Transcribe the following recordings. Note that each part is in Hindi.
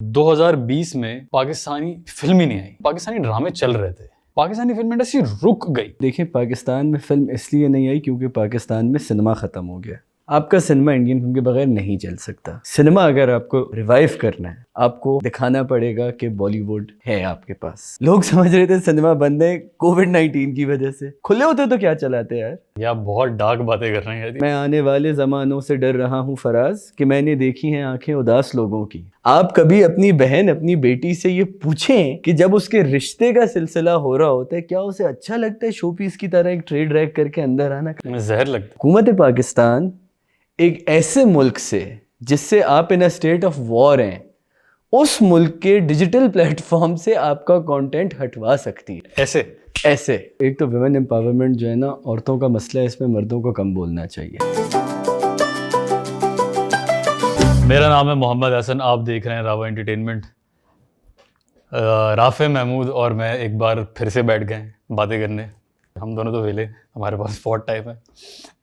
2020 में पाकिस्तानी फिल्म ही नहीं आई, पाकिस्तानी ड्रामे चल रहे थे, पाकिस्तानी फिल्म इंडस्ट्री रुक गई। देखिए, पाकिस्तान में फिल्म इसलिए नहीं आई क्योंकि पाकिस्तान में सिनेमा ख़त्म हो गया। आपका सिनेमा इंडियन फिल्म के बगैर नहीं चल सकता। सिनेमा अगर आपको रिवाइव करना है, आपको दिखाना पड़ेगा कि बॉलीवुड है आपके पास। लोग समझ रहे थे सिनेमा बंद है कोविड-19 की वजह से, खुले होते तो क्या चलाते यार। या बहुत डार्क बातें कर रहे हैं यार। मैं आने वाले ज़मानों से डर रहा हूँ फराज कि मैंने देखी हैं आंखें उदास लोगों की। आप कभी अपनी बहन, अपनी बेटी से ये पूछें कि जब उसके रिश्ते का सिलसिला हो रहा होता है, क्या उसे अच्छा लगता है शो पीस की तरह एक ट्रेड रैक करके अंदर आना? जहर लगता। हुकूमत पाकिस्तान एक ऐसे मुल्क से जिससे आप इन अ स्टेट ऑफ वॉर हैं, उस मुल्क के डिजिटल प्लेटफॉर्म से आपका कंटेंट हटवा सकती है। ऐसे एक तो विमेन एम्पावरमेंट जो है ना, औरतों का मसला है, इसमें मर्दों को कम बोलना चाहिए। मेरा नाम है मोहम्मद हसन, आप देख रहे हैं रावा एंटरटेनमेंट। राफे महमूद और मैं एक बार फिर से बैठ गए बातें करने। हम दोनों तो वेले, हमारे पास बहुत टाइम है,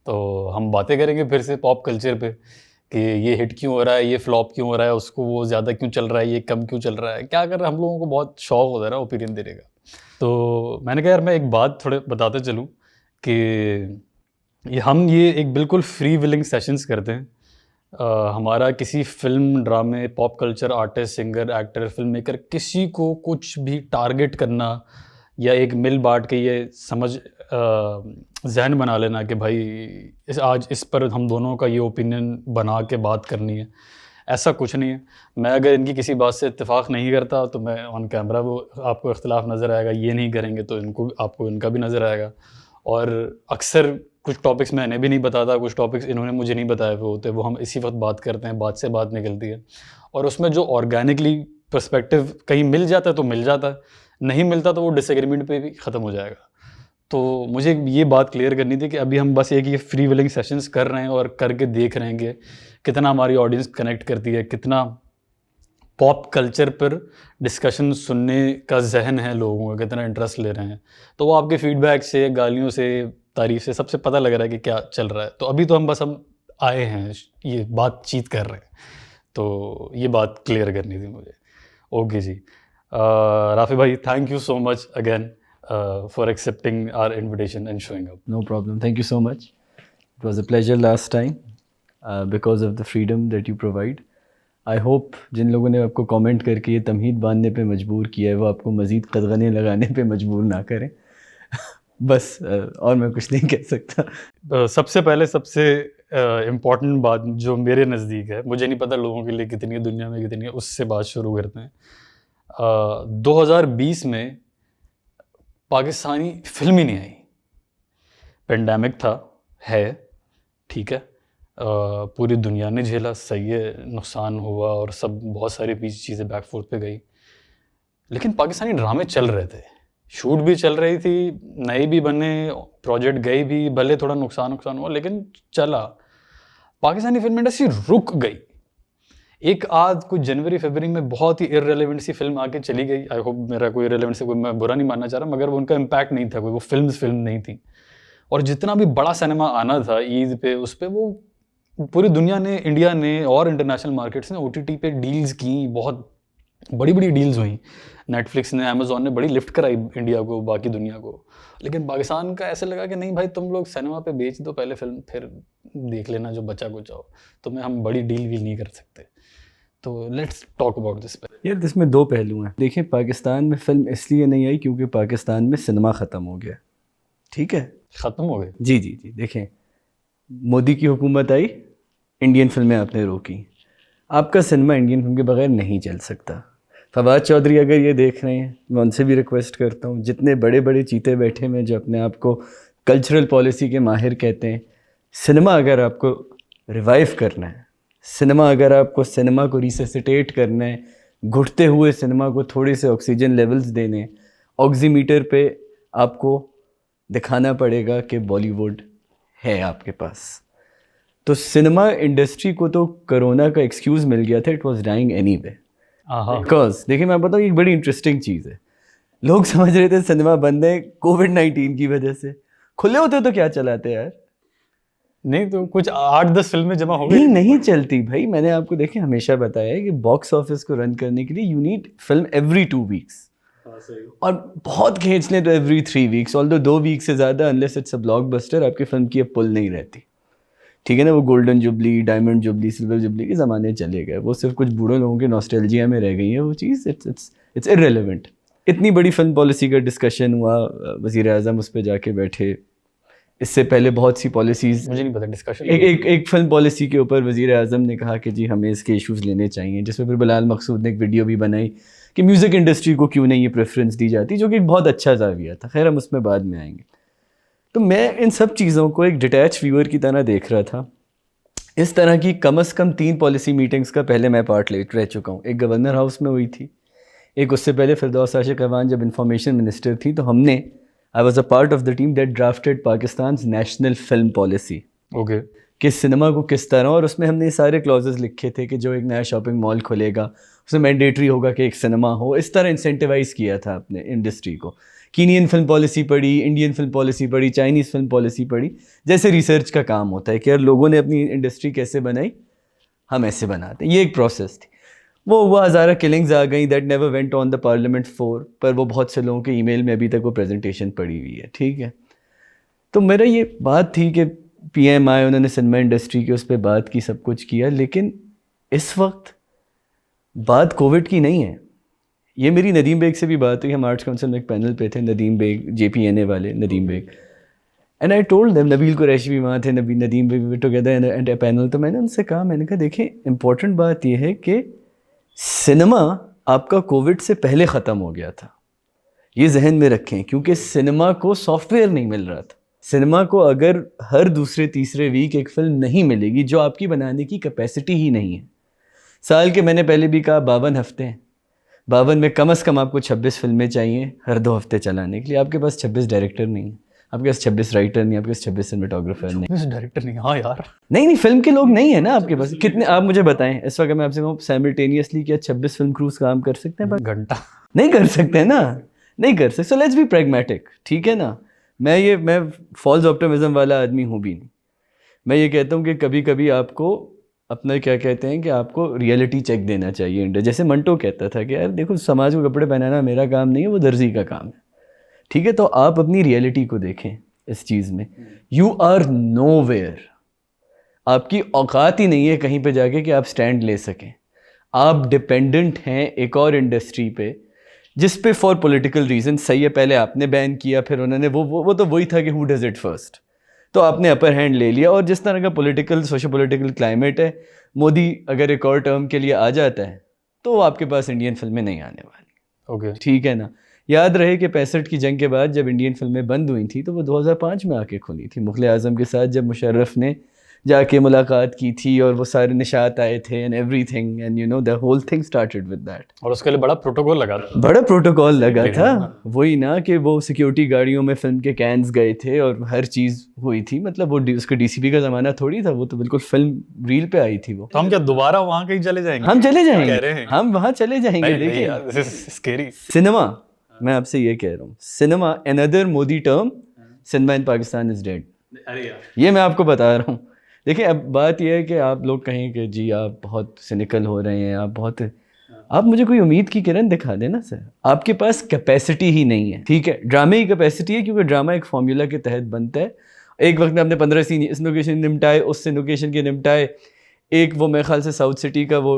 तो हम बातें करेंगे फिर से पॉप कल्चर पे कि ये हिट क्यों हो रहा है, ये फ्लॉप क्यों हो रहा है, उसको वो ज़्यादा क्यों चल रहा है, ये कम क्यों चल रहा है, क्या कर रहा है। हम लोगों को बहुत शौक होता है ना ओपिनियन देने का। तो मैंने कहा यार मैं एक बात थोड़े बताते चलूँ कि ये एक बिल्कुल फ्री विलिंग सेशंस करते हैं। हमारा किसी फिल्म, ड्रामे, pop culture, artist, singer, actor, film maker, किसी को कुछ भी टारगेट करना या एक मिल बांट के ये समझ जहन बना लेना कि भाई आज इस पर हम दोनों का ये ओपिनियन बना के बात करनी है, ऐसा कुछ नहीं है। मैं अगर इनकी किसी बात से इत्तेफाक नहीं करता तो मैं ऑन कैमरा वो आपको इख्तिलाफ नज़र आएगा, ये नहीं करेंगे तो आपको इनका भी नज़र आएगा। और अक्सर कुछ टॉपिक्स मैंने भी नहीं बताता, कुछ टॉपिक्स इन्होंने मुझे नहीं बताए हुए होते, वो हम इसी वक्त बात करते हैं, बात से बात निकलती है। और उसमें जो ऑर्गेनिकली पर्सपेक्टिव कहीं मिल जाता है तो मिल जाता है, नहीं मिलता तो वो डिसएग्रीमेंट पे भी ख़त्म हो जाएगा। तो मुझे ये बात क्लियर करनी थी कि अभी हम बस एक ये फ्री विलिंग सेशंस कर रहे हैं और करके देख रहे हैं कि कितना हमारी ऑडियंस कनेक्ट करती है, कितना पॉप कल्चर पर डिस्कशन सुनने का जहन है लोगों का, कितना इंटरेस्ट ले रहे हैं। तो वो आपके फीडबैक से, गालियों से, तारीफ से सबसे पता लग रहा है कि क्या चल रहा है। तो अभी तो हम आए हैं, ये बातचीत कर रहे हैं, तो ये बात क्लियर करनी थी मुझे। ओके जी, राफी भाई, thank you so much again for accepting our invitation and showing up. No problem. Thank you so much. It was a pleasure last time because of the freedom that you provide. I hope जिन लोगों ने आपको कमेंट करके ये तमहीद बांधने पे मजबूर किया है वो आपको मज़ीद कदगने लगाने पे मजबूर ना करें। बस और मैं कुछ नहीं कह सकता। सबसे पहले सबसे इम्पॉर्टेंट बात जो मेरे नज़दीक है, मुझे नहीं पता लोगों के लिए कितनी है, दुनिया में कितनी है, उससे बात शुरू करते हैं। 2020 में पाकिस्तानी फिल्म ही नहीं आई। पेंडेमिक था, है, ठीक है, पूरी दुनिया ने झेला, सही है, नुकसान हुआ और सब बहुत सारी चीज़ें बैकफुट पे गई, लेकिन पाकिस्तानी ड्रामे चल रहे थे, शूट भी चल रही थी, नए भी बने, प्रोजेक्ट गए भी, भले थोड़ा नुकसान हुआ लेकिन चला। पाकिस्तानी फिल्म इंडस्ट्री रुक गई। एक आध कुछ जनवरी फरवरी में बहुत ही इररिलेवेंट सी फिल्म आके चली गई। आई होप मेरा कोई इररिलेवेंट से कोई मैं बुरा नहीं मानना चाह रहा, मगर वो उनका इम्पैक्ट नहीं था कोई, वो फिल्म नहीं थी। और जितना भी बड़ा सिनेमा आना था ईद पे, उस पर वो पूरी दुनिया ने, इंडिया ने और इंटरनेशनल मार्केट्स ने OTT पे डील्स की, बहुत बड़ी बड़ी डील्स हुई। नेटफ्लिक्स ने, अमेजोन ने बड़ी लिफ्ट कराई इंडिया को, बाकी दुनिया को। लेकिन पाकिस्तान का ऐसे लगा कि नहीं भाई, तुम लोग सिनेमा पे बेच दो पहले फिल्म, फिर देख लेना जो बचा कुछ हो, तुम्हें हम बड़ी डील भी नहीं कर सकते। तो लेट्स टॉक अबाउट दिस। यार इसमें दो पहलू हैं। देखिए, पाकिस्तान में फिल्म इसलिए नहीं आई क्योंकि पाकिस्तान में सिनेमा ख़त्म हो गया। ठीक है, ख़त्म हो गए। जी जी जी। देखें, मोदी की हुकूमत आई, इंडियन फिल्में आपने रोकी। आपका सिनेमा इंडियन फिल्म के बगैर नहीं चल सकता। फवाद चौधरी अगर ये देख रहे हैं, मैं उनसे भी रिक्वेस्ट करता हूँ, जितने बड़े बड़े चीते बैठे में जो अपने आप को कल्चरल पॉलिसी के माहिर कहते हैं, सिनेमा अगर आपको रिवाइव करना है, सिनेमा अगर आपको सिनेमा को रिससिटेट करना है, घुटते हुए सिनेमा को थोड़े से ऑक्सीजन लेवल्स देने, ऑक्सीमीटर पे आपको दिखाना पड़ेगा कि बॉलीवुड है आपके पास। तो सिनेमा इंडस्ट्री को तो कोरोना का एक्सक्यूज़ मिल गया था, it was dying anyway. Because देखिए, मैं बताऊँ, एक बड़ी इंटरेस्टिंग चीज़ है। लोग समझ रहे थे सिनेमा बंद है कोविड-19 की वजह से, खुले होते तो क्या चलाते यार। नहीं तो कुछ 8-10 फिल्में जमा हो गई। नहीं चलती भाई, मैंने आपको देखे हमेशा बताया है कि बॉक्स ऑफिस को रन करने के लिए you need film every 2 weeks, और बहुत खींच लें तो एवरी 3 वीक्स, ऑल्दो 2 वीक से ज़्यादा अनलेस इट्स अ ब्लॉकबस्टर आपकी फिल्म की अब पुल नहीं रहती। ठीक है ना, वो golden jubilee, diamond jubilee, silver jubilee के ज़माने चले गए, वो सिर्फ कुछ बूढ़े लोगों के नॉस्टैल्जिया में रह गई है वो चीज़। It's irrelevant. इतनी बड़ी फिल्म पॉलिसी का डिस्कशन हुआ, वज़ीर आज़म उस पर जाके बैठे, इससे पहले बहुत सी पॉलिसीज़, मुझे नहीं पता डिस्कशन। एक फिल्म पॉलिसी के ऊपर वज़ीर आज़म ने कहा कि जी हमें इसके इश्यूज़ लेने चाहिए, जिसमें फिर बिलाल मकसूद ने एक वीडियो भी बनाई कि म्यूज़िक इंडस्ट्री को क्यों नहीं ये प्रेफरेंस दी जाती, जो कि एक बहुत अच्छा ज़ाविया था। खैर हम उसमें बाद में आएंगे। तो मैं इन सब चीज़ों को एक डिटैच व्यूअर की तरह देख रहा था। इस तरह की कम से कम 3 पॉलिसी मीटिंग्स का पहले मैं पार्ट रह चुका हूँ। एक गवर्नर हाउस में हुई थी, एक उससे पहले फिरदौस आशिक अवान जब इंफॉर्मेशन मिनिस्टर थी, तो हमने I was a part of the team that drafted Pakistan national film policy. Okay. कि सिनेमा को किस तरह, और उसमें हमने सारे क्लॉजेस लिखे थे कि जो एक नया शॉपिंग मॉल खुलेगा उसमें मैंडेटरी होगा कि एक सिनेमा हो, इस तरह इंसेंटिवाइज किया था अपने इंडस्ट्री को। कीनियन फिल्म पॉलिसी पढ़ी, इंडियन फिल्म पॉलिसी पढ़ी, चाइनीज़ फिल्म पॉलिसी पढ़ी, जैसे रिसर्च का काम होता है कि यार लोगों ने अपनी इंडस्ट्री कैसे बनाई, हम ऐसे बनाते हैं। ये एक प्रोसेस थी। वो हुआ, हज़ारा किलिंग्स आ गई, that never went on the parliament floor, पर वो बहुत से लोगों के ईमेल में अभी तक वो प्रेजेंटेशन पड़ी हुई है। ठीक है, तो मेरा ये बात थी कि पीएम आए, उन्होंने सिनेमा इंडस्ट्री के उस पर बात की, सब कुछ किया, लेकिन इस वक्त बात कोविड की नहीं है। ये मेरी नदीम बेग से भी बात हुई, हम आर्ट्स काउंसिल में एक पैनल पे थे, नदीम बेग, JPNA वाले Nadeem Baig, and I told them, Nabeel Qureshi भी वहाँ थे, नदीम बेग भी टुगेदर एंड ए पैनल। तो मैंने उनसे कहा, मैंने कहा देखें इंपॉर्टेंट बात यह है कि सिनेमा आपका कोविड से पहले ख़त्म हो गया था, ये जहन में रखें, क्योंकि सिनेमा को सॉफ्टवेयर नहीं मिल रहा था। सिनेमा को अगर हर दूसरे तीसरे वीक एक फ़िल्म नहीं मिलेगी, जो आपकी बनाने की कैपेसिटी ही नहीं है। साल के मैंने पहले भी कहा 52 हफ्ते हैं, 52 में कम से कम आपको 26 फिल्में चाहिए हर 2 हफ्ते चलाने के लिए। आपके पास 26 डायरेक्टर नहीं है, आपके पास 26 राइटर नहीं, आपके पास 26 सिनेमाटोग्राफर नहीं, डायरेक्टर नहीं। हाँ यार, नहीं फिल्म के लोग नहीं है ना आपके पास। कितने, आप मुझे बताएं इस वक्त मैं आपसे कहूँ साइमल्टेनियसली क्या 26 फिल्म क्रूज काम कर सकते हैं? घंटा नहीं कर सकते ना, नहीं कर सकते। सो लेट्स बी प्रैग्मेटिक, ठीक है ना। मैं फॉल्स ऑप्टिमिज्म वाला आदमी हूँ भी नहीं। मैं ये कहता हूँ कि कभी कभी आपको अपना क्या कहते हैं कि आपको रियलिटी चेक देना चाहिए इंडिया। जैसे मंटो कहता था कि यार देखो, समाज को कपड़े पहनाना मेरा काम नहीं है, वो दर्जी का काम है। ठीक है, तो आप अपनी रियलिटी को देखें इस चीज़ में। यू आर नोवेयर, आपकी औकात ही नहीं है कहीं पे जाके कि आप स्टैंड ले सकें। आप डिपेंडेंट हैं एक और इंडस्ट्री पे, जिस पे फॉर पॉलिटिकल रीजन, सही है, पहले आपने बैन किया, फिर उन्होंने वो तो वही था कि हु डज इट फर्स्ट, तो आपने अपर हैंड ले लिया। और जिस तरह का पॉलिटिकल सोशो पॉलिटिकल क्लाइमेट है, मोदी अगर एक और टर्म के लिए आ जाता है तो आपके पास इंडियन फिल्में नहीं आने वाली। ओके। ठीक है ना। याद रहे कि 65 की जंग के बाद जब इंडियन फिल्में बंद हुई थी तो वो 2005 में आके खुली थी, मुग़ल आज़म के साथ जब मुशर्रफ ने जाके मुलाकात की थी और वो सारे निशात आए थे and everything, and you know the whole thing started with that. और उसके लिए बड़ा प्रोटोकॉल लगा था। बड़ा प्रोटोकॉल लगा था, वही ना कि वो सिक्योरिटी गाड़ियों में फिल्म के कैंस गए थे और हर चीज़ हुई थी। मतलब वो उसका DCP का ज़माना थोड़ी था, वो तो बिल्कुल फिल्म रील पे आई थी वो। तो हम क्या दोबारा वहाँ कहीं चले जाएंगे? हम चले कह रहे जाएंगे, हैं। हम वहाँ चले जाएंगे। देखिए दिस इज स्कैरी। सिनेमा, मैं आपसे ये कह रहा हूँ, cinema, another Modi term, cinema in Pakistan is dead. अरे यार, ये मैं आपको बता रहा हूँ। देखिए अब बात यह है कि आप लोग कहें कि जी आप बहुत सिनिकल हो रहे हैं, आप बहुत, आप मुझे कोई उम्मीद की किरण दिखा देना सर। आपके पास कैपेसिटी ही नहीं है। ठीक है, ड्रामे की कैपेसिटी है, क्योंकि ड्रामा एक फॉर्मूला के तहत बनता है। एक वक्त में आपने 15 सीन इस लोकेशन निपटाए, उस लोकेशन के निपटाए। एक वो मेरे ख्याल से साउथ सिटी का वो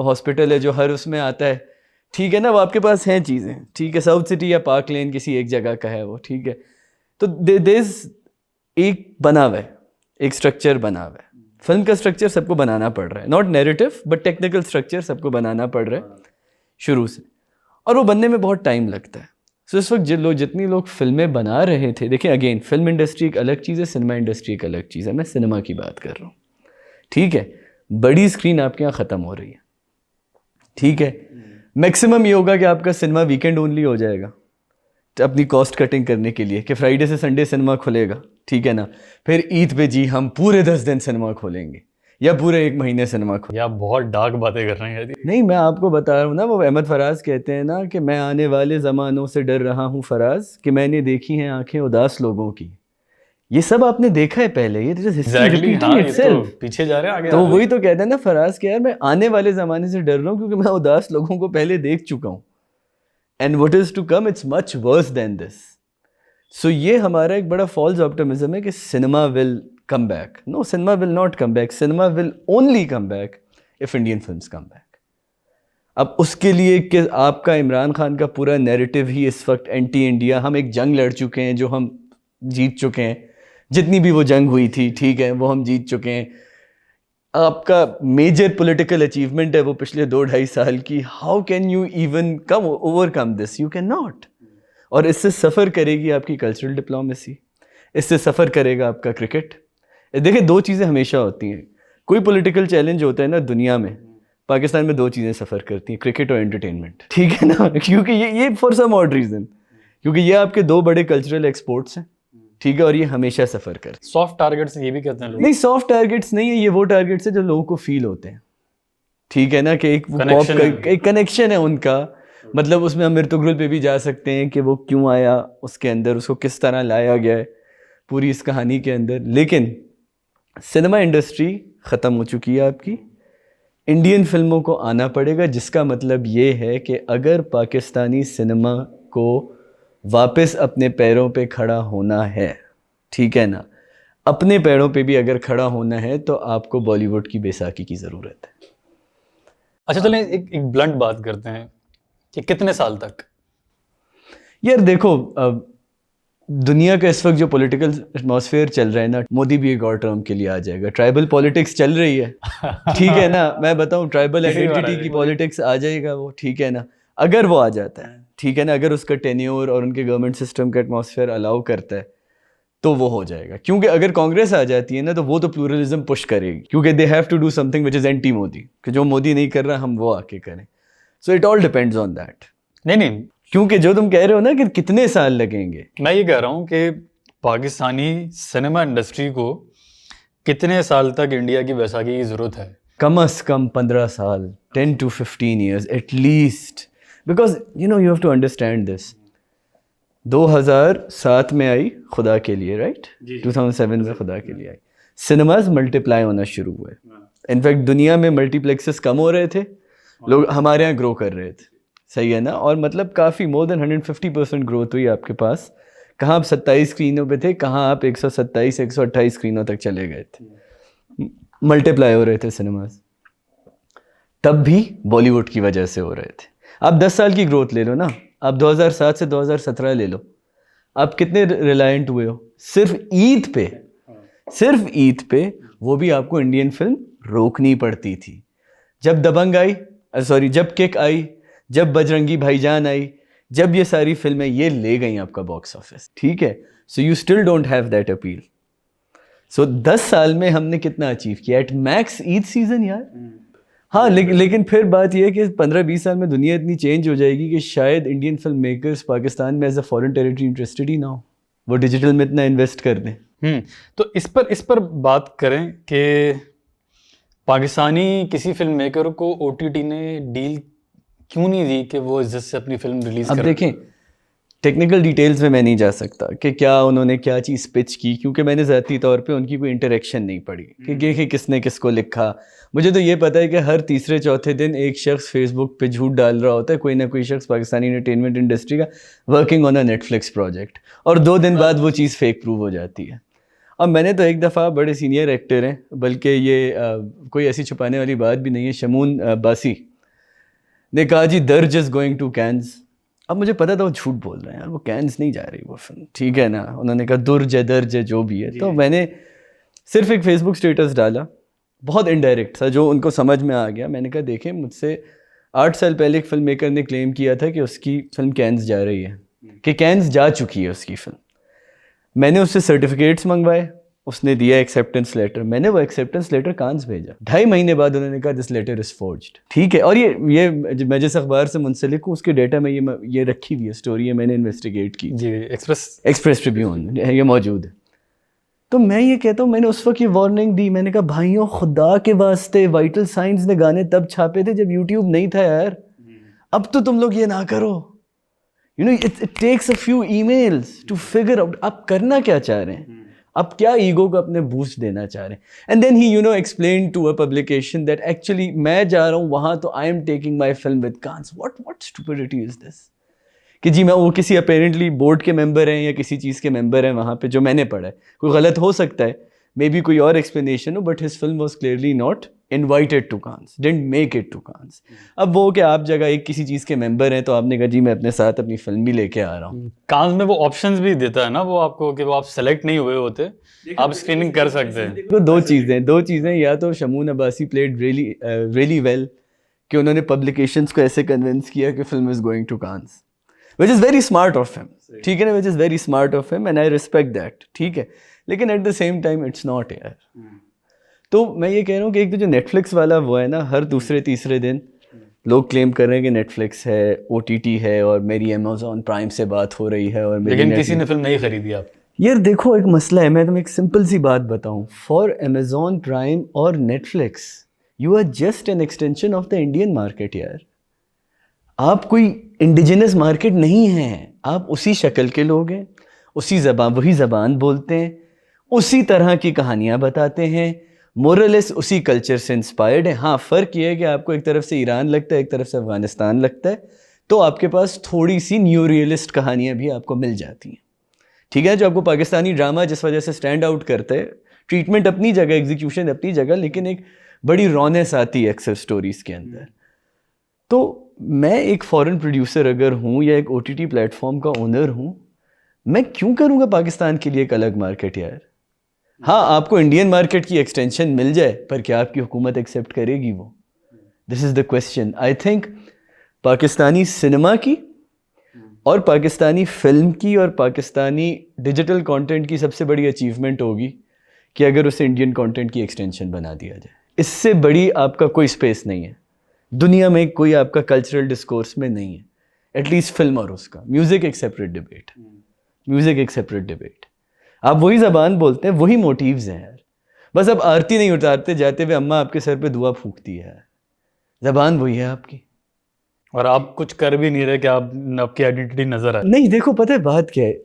हॉस्पिटल है जो हर उसमें आता है। ठीक है ना, वो आपके पास हैं चीज़ें। ठीक है, साउथ सिटी या पार्क लेन किसी एक जगह का है वो। ठीक है, तो देश एक बना हुआ है, एक स्ट्रक्चर बना हुआ है। फिल्म का स्ट्रक्चर सबको बनाना पड़ रहा है, not narrative but technical structure सबको बनाना पड़ रहा है शुरू से, और वो बनने में बहुत टाइम लगता है। सो इस वक्त जितनी लोग फिल्में बना रहे थे, देखिए अगेन फिल्म इंडस्ट्री एक अलग चीज़ है, सिनेमा इंडस्ट्री एक अलग चीज़ है। मैं सिनेमा की बात कर रहा हूँ। ठीक है, बड़ी स्क्रीन आपके यहाँ ख़त्म हो रही है। ठीक है, मैक्सिमम ये होगा कि आपका सिनेमा वीकेंड ओनली हो जाएगा अपनी कॉस्ट कटिंग करने के लिए, कि फ्राइडे से संडे सिनेमा खुलेगा। ठीक है ना, फिर ईद पे जी हम पूरे 10 दिन सिनेमा खोलेंगे या पूरे 1 महीने सिनेमा खोलेंगे। या बहुत डार्क बातें कर रहे हैं। नहीं, मैं आपको बता रहा हूँ ना, वो अहमद फराज कहते हैं ना कि मैं आने वाले ज़मानों से डर रहा हूँ फराज, कि मैंने देखी हैं आंखें उदास लोगों की, ये सब आपने देखा है पहले, ये जस्ट हिस्ट्री एग्जैक्टली, रिपीटिंग हाँ, ये तो इटसेल्फ। पीछे जा रहे हैं आगे तो आगे। वही तो कहते हैं ना फराज के, यार मैं आने वाले ज़माने से डर रहा हूँ क्योंकि मैं उदास लोगों को पहले देख चुका हूँ, and what is to come it's much worse than this. So ये हमारा एक बड़ा फॉल्स ऑप्टिमिज्म है कि cinema will come back. No, cinema will not come back, cinema will only come back if Indian films come back. अब उसके लिए कि आपका इमरान खान का पूरा नैरेटिव ही इस वक्त एंटी इंडिया, हम एक जंग लड़ चुके हैं जो हम जीत चुके हैं, जितनी भी वो जंग हुई थी ठीक है वो हम जीत चुके हैं। आपका मेजर पॉलिटिकल अचीवमेंट है वो पिछले 2-2.5 साल की, how can you even come overcome this, you can not. और इससे सफ़र करेगी आपकी कल्चरल डिप्लोमेसी, इससे सफ़र करेगा आपका क्रिकेट। देखिए, दो चीज़ें हमेशा होती हैं, कोई पॉलिटिकल चैलेंज होता है ना दुनिया में, पाकिस्तान में दो चीज़ें सफ़र करती हैं, क्रिकेट और एंटरटेनमेंट, ठीक है ना, क्योंकि ये फॉर सम ऑड रीज़न, क्योंकि ये आपके दो बड़े कल्चरल एक्सपोर्ट्स हैं, ठीक है, और ये हमेशा सफ़र करते हैं। सॉफ्ट टारगेट्स ये भी कहते हैं लोग। नहीं, सॉफ्ट टारगेट्स नहीं है, ये वो टारगेट्स है जो लोगों को फील होते हैं, ठीक है ना, कि एक Connection है। एक कनेक्शन है उनका। मतलब उसमें हम मिर्तुगरुल पे भी जा सकते हैं कि वो क्यों आया, उसके अंदर उसको किस तरह लाया गया है पूरी इस कहानी के अंदर। लेकिन सिनेमा इंडस्ट्री ख़त्म हो चुकी है आपकी, इंडियन फिल्मों को आना पड़ेगा, जिसका मतलब ये है कि अगर पाकिस्तानी सिनेमा को वापस अपने पैरों पे खड़ा होना है, ठीक है ना, अपने पैरों पे भी अगर खड़ा होना है तो आपको बॉलीवुड की बैसाखी की ज़रूरत है। अच्छा चलें एक ब्लंट बात करते हैं कि कितने साल तक? यार देखो, दुनिया का इस वक्त जो पॉलिटिकल एटमॉस्फेयर चल रहा है ना, मोदी भी एक और टर्म के लिए आ जाएगा। ट्राइबल पॉलिटिक्स चल रही है, ठीक है ना, मैं बताऊं, ट्राइबल आइडेंटिटी की पॉलिटिक्स आ जाएगा वो, ठीक है ना, अगर वो आ जाता है, ठीक है ना, अगर उसका टेन्योर और उनके गवर्नमेंट सिस्टम का एटमॉस्फेयर अलाउ करता है तो वो हो जाएगा। क्योंकि अगर कांग्रेस आ जाती है ना तो वो तो प्लूरलिज्म पुश करेगी, क्योंकि they have to do something which is anti Modi, कि जो मोदी नहीं कर रहा हम वो आके करें। So it all depends on that. नहीं, क्योंकि जो तुम कह रहे हो ना कि कितने साल लगेंगे, मैं ये कह रहा हूँ कि पाकिस्तानी सिनेमा इंडस्ट्री को कितने साल तक इंडिया की बैसाखी की ज़रूरत है? कम अज़ कम 15 साल, 10 to 15 years at least, because you know you have to understand this। 2007 में आई खुदा के लिए, राइट, 2007 में खुदा के लिए आई, सिनेमाज मल्टीप्लाई होना शुरू हुए। इनफैक्ट दुनिया में मल्टीप्लेक्सेस कम हो रहे थे, लोग हमारे यहाँ ग्रो कर रहे थे, सही है ना, और मतलब काफ़ी मोर देन 150% ग्रोथ हुई आपके पास। कहाँ आप 27 स्क्रीनों पे थे, कहाँ आप 127 128 स्क्रीनों तक चले गए थे, मल्टीप्लाई हो रहे थे सिनेमाज। तब भी बॉलीवुड की वजह से हो रहे थे। आप 10 साल की ग्रोथ ले लो ना, आप 2007 से 2017 ले लो, आप कितने रिलायंट हुए हो सिर्फ ईद पे, सिर्फ ईद पे, वो भी आपको इंडियन फिल्म रोकनी पड़ती थी। जब दबंग आई, सॉरी, जब किक आई, जब बजरंगी भाईजान आई, जब ये सारी फिल्में ये ले गई आपका बॉक्स ऑफिस, ठीक है, so you still don't have that appeal. So 10 साल में हमने कितना अचीव किया, एट मैक्स ईद सीजन यार। हाँ, लेकिन फिर बात यह है कि 15-20 साल में दुनिया इतनी चेंज हो जाएगी कि शायद इंडियन फिल्म मेकर्स पाकिस्तान में as a foreign territory interested ही ना हो, वो डिजिटल में इतना इन्वेस्ट कर दें। तो इस पर बात करें कि पाकिस्तानी किसी फिल्म मेकर को OTT ने डील क्यों नहीं दी कि वो इज्जत से अपनी फिल्म रिलीज अब करें? देखें, टेक्निकल डिटेल्स में मैं नहीं जा सकता कि क्या उन्होंने क्या चीज़ पिच की, क्योंकि मैंने ज़ाती तौर पे उनकी कोई इंटरेक्शन नहीं पड़ी कि किसने किसको लिखा। मुझे तो ये पता है कि हर तीसरे चौथे दिन एक शख्स फेसबुक पे झूठ डाल रहा होता है, कोई ना कोई शख्स पाकिस्तानी एंटरटेनमेंट इंडस्ट्री का, working on a Netflix project, और 2 दिन बाद वो चीज़ फेक प्रूव हो जाती है। अब मैंने तो एक दफ़ा, बड़े सीनियर एक्टर हैं, बल्कि ये कोई ऐसी छुपाने वाली बात भी नहीं है, शमून बासी ने कहा जी दर्ज इज़ गोइंग टू कैंस। अब मुझे पता था वो झूठ बोल रहे हैं यार, वो कैंस नहीं जा रही वो फिल्म, ठीक है ना, उन्होंने कहा दुर्ज है, दर्ज है, जो भी है। तो मैंने सिर्फ एक फेसबुक स्टेटस डाला, बहुत इनडायरेक्ट था, जो उनको समझ में आ गया। मैंने कहा देखें, मुझसे 8 साल पहले एक फिल्म मेकर ने क्लेम किया था कि उसकी फिल्म कैंस जा रही है, कि कैंस जा चुकी है उसकी फिल्म। मैंने उससे सर्टिफिकेट्स मंगवाए, उसने दिया एक्सेप्टेंस लेटर, मैंने वो एक्सेप्टेंस लेटर कांस भेजा, 2.5 महीने बाद उन्होंने कहा दिस लेटर इज़ फोर्ज्ड, ठीक है। और ये मैं जिस अखबार से मुंसलिक हूँ उसके डेटा में ये रखी हुई है स्टोरी है, मैंने इन्वेस्टिगेट की जी, एक्सप्रेस ट्रिब्यून ये मौजूद है। तो मैं ये कहता हूँ, मैंने उस वक्त ये वार्निंग दी, मैंने कहा भाइयों खुदा के वास्ते, वाइटल साइंस ने गाने तब छापे थे जब यूट्यूब नहीं था यार, अब तो तुम लोग ये ना करो। You know, it takes a few emails to figure out आप करना क्या चाह रहे हैं। आप क्या ईगो को अपने बूस्ट देना चाह रहे हैं? एंड देन ही explain to a publication that actually मैं जा रहा हूँ वहाँ तो I am taking my film with Cannes. What stupidity is this? कि जी मैं वो किसी अपेरेंटली बोर्ड के मेंबर हैं या किसी चीज़ के मेंबर हैं वहाँ पे, जो मैंने पढ़ा है. कोई गलत हो सकता है, मे बी कोई और एक्सप्लेनेशन हो, but his film was clearly not invited to Cannes, didn't make it to Cannes. अब वो कि आप जगह एक किसी चीज़ के मेंबर हैं तो आपने कहा जी मैं अपने साथ अपनी फिल्म भी लेके आ रहा हूँ. कांस में वो ऑप्शंस भी देता है ना वो आपको, कि वो आप सेलेक्ट नहीं हुए होते, आप स्क्रीनिंग कर सकते हैं. तो दो चीज़ें, या तो Shamoon Abbasi played really well कि उन्होंने पब्लिकेशंस को ऐसे कन्विंस किया कि film is going to Cannes, which is very smart of him. ठीक है ना, which is very smart of him and I respect that. ठीक है, लेकिन at the same time it's not यार. तो मैं ये कह रहा हूँ कि एक तो जो नेटफ्लिक्स वाला वो है ना, हर दूसरे तीसरे दिन लोग क्लेम कर रहे हैं कि नेटफ्लिक्स है, OTT है और मेरी अमेज़ॉन प्राइम से बात हो रही है और मेरी लेकिन किसी ने फिल्म नहीं खरीदी आप. यार देखो एक मसला है, मैं तुम्हें एक सिंपल सी बात बताऊं. फॉर अमेज़ॉन प्राइम और Netflix you are just an extension of the Indian market यार. आप कोई इंडिजिनस मार्केट नहीं हैं, आप उसी शक्ल के लोग हैं, वही ज़बान बोलते हैं, उसी तरह की कहानियाँ बताते हैं, मोरलेस उसी कल्चर से इंस्पायर्ड है. हाँ, फ़र्क ये है कि आपको एक तरफ से ईरान लगता है, एक तरफ से अफ़गानिस्तान लगता है, तो आपके पास थोड़ी सी न्यू रियलिस्ट कहानियाँ भी आपको मिल जाती हैं. ठीक है, जो आपको पाकिस्तानी ड्रामा जिस वजह से स्टैंड आउट करता है, ट्रीटमेंट अपनी जगह, एग्जीक्यूशन अपनी जगह, लेकिन एक बड़ी रौनक आती है अक्सर स्टोरीज़ के अंदर. तो मैं एक फॉरेन प्रोड्यूसर अगर हूँ या एक OTT प्लेटफॉर्म का ओनर हूँ, मैं क्यों करूँगा पाकिस्तान के लिए एक अलग मार्केट यार? हाँ, आपको इंडियन मार्केट की एक्सटेंशन मिल जाए, पर क्या आपकी हुकूमत एक्सेप्ट करेगी वो? This is the question. I think Pakistani cinema की और पाकिस्तानी फिल्म की और पाकिस्तानी डिजिटल कंटेंट की सबसे बड़ी अचीवमेंट होगी कि अगर उसे इंडियन कंटेंट की एक्सटेंशन बना दिया जाए. इससे बड़ी आपका कोई स्पेस नहीं है दुनिया में, कोई आपका कल्चरल डिस्कोर्स में नहीं है, एटलीस्ट फिल्म और उसका. म्यूज़िक एक सेपरेट डिबेट. आप वही ज़बान बोलते हैं, वही मोटिव्स हैं यार. बस अब आरती नहीं उतारते जाते हुए अम्मा आपके सर पे दुआ फूकती है यार. ज़बान वही है आपकी, और आप कुछ कर भी नहीं रहे कि आपकी आइडेंटिटी नजर आए. नहीं. देखो पता है बात क्या है,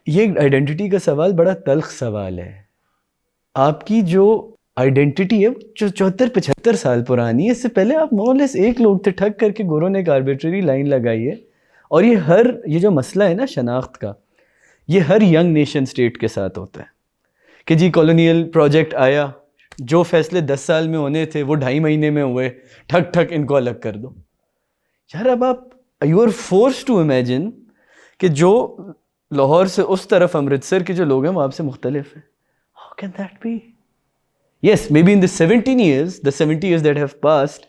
ये आइडेंटिटी का सवाल बड़ा तल्ख सवाल है. आपकी जो आइडेंटिटी है जो 74-75 साल पुरानी है. इससे पहले आप मोरलेस एक लोग थे, ठग करके गोरों ने एक आर्बिट्ररी लाइन लगाई है. और ये जो मसला है ना शनाख्त का, ये हर यंग नेशन स्टेट के साथ होता है कि जी कॉलोनियल प्रोजेक्ट आया, जो फैसले 10 साल में होने थे वो 2.5 महीने में हुए, ठक इनको अलग कर दो यार. अब आप you are force to imagine कि जो लाहौर से उस तरफ अमृतसर के जो लोग हैं वो आपसे मुख्तलिफ हैं. How can that be? Yes, maybe in the 70 years that have passed,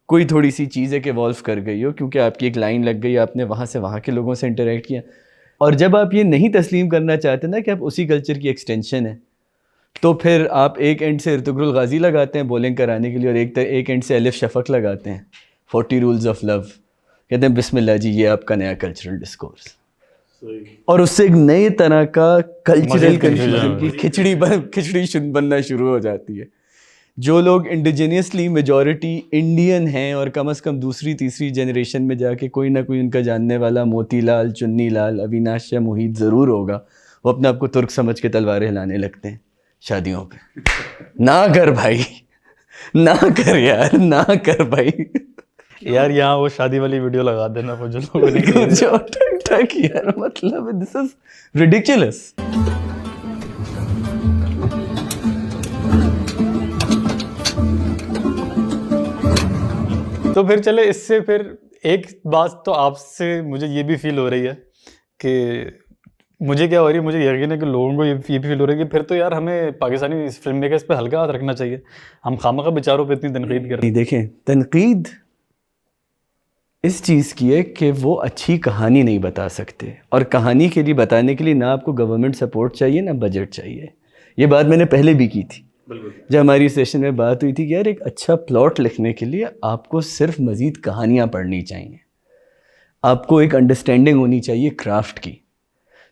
कोई थोड़ी सी चीज़ है कि इवॉल्व कर गई हो, क्योंकि आपकी एक लाइन लग गई, आपने वहाँ से वहाँ के लोगों से इंटरेक्ट किया. और जब आप ये नहीं तस्लीम करना चाहते ना कि आप उसी कल्चर की एक्सटेंशन है, तो फिर आप एक एंड से इर्तुगरुल गाजी लगाते हैं बॉलिंग कराने के लिए, और एक एंड से अलिफ शफक लगाते हैं, 40 रूल्स ऑफ लव, कहते हैं बिस्मिल्लाह जी ये आपका नया कल्चरल डिस्कोर्स. और उससे एक नए तरह का कल्चरल कन्फ्यूजन की खिचड़ी बनना शुरू हो जाती है. जो लोग इंडिजिनियसली मेजॉरिटी इंडियन हैं और कम से कम दूसरी तीसरी जनरेशन में जाके कोई ना कोई उनका जानने वाला मोतीलाल, चुन्नी लाल, अविनाश या मोहित ज़रूर होगा, वो अपने आप को तुर्क समझ के तलवारें हिलाने लगते हैं शादियों पे. ना कर भाई, ना कर यार, ना कर भाई. यार यहाँ वो शादी वाली वीडियो लगा देना वो जो लोगों ने जो ठक यार, मतलब दिस इज रिडिकुलस. तो फिर चले इससे, फिर एक बात तो आपसे मुझे ये भी फील हो रही है कि मुझे क्या हो रही है, मुझे यकीन है कि लोगों को ये भी फील हो रही है कि फिर तो यार हमें पाकिस्तानी फिल्म मेकर्स पे हल्का हाथ रखना चाहिए. हम खामखा बेचारों पे इतनी तनकीद कर रहे हैं. देखें, तनकीद इस चीज़ की है कि वो अच्छी कहानी नहीं बता सकते, और कहानी के लिए बताने के लिए ना आपको गवर्नमेंट सपोर्ट चाहिए ना बजट चाहिए. ये बात मैंने पहले भी की थी जब हमारी सेशन में बात हुई थी कि यार एक अच्छा प्लॉट लिखने के लिए आपको सिर्फ मज़ीद कहानियाँ पढ़नी चाहिए, आपको एक अंडरस्टैंडिंग होनी चाहिए क्राफ्ट की.